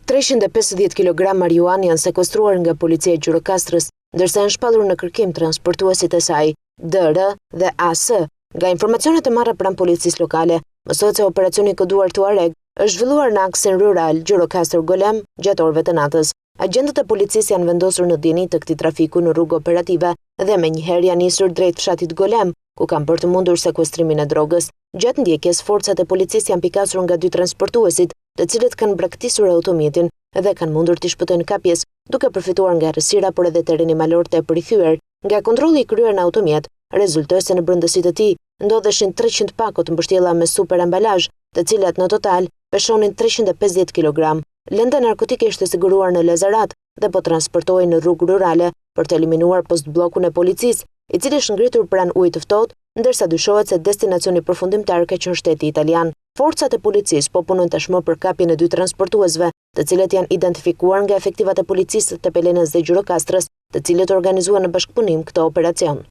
350 kg marijuanë janë sekuestruar nga policia e Gjirokastrës, ndërsa janë shpallur në kërkim transportuesit e saj, DR dhe AS. Nga informacionet e marra pranë policisë lokale, mësohet se operacioni i koduar Tuareg është zhvilluar në aksin rural Gjirokastër-Golem gjatë orëve të natës. Agjentët e policisë janë vendosur në dieni të këtij trafiku në rrugë operative dhe menjëherë janë nisur drejt fshatit Golem, ku kanë bërë të mundur sekuestrimin e drogës. Gjatë ndjekjes, forcat e policisë janë pikasur nga 2 transportuesit, të cilët kanë braktisur automjetin dhe kanë mundur t'i shpëtojnë kapjes, duke përfituar nga errësira por edhe terreni malor të përrithyer. Nga kontrolli i kryer në automjet, rezultoi se në brendësitë e tij ndodheshin 300 pakot mbështjella me super ambalazh, të cilat në total peshonin 350 kg. Lënda narkotike ishte siguruar në Lazarat dhe po transportohej në rrugë rurale për të eliminuar postbllokun e policisë, i cili është ngritur pranë ujit të ftohtë, ndërsa dyshohet se destinacioni përfundimtar ka qenë shteti italian. Forcat e policisë po punojnë tashmë për kapjen e 2 transportuesve, të cilët janë identifikuar nga efektivat e policisë të Pelenës dhe Gjirokastrës, të cilët organizuan në bashkëpunim këtë operacion.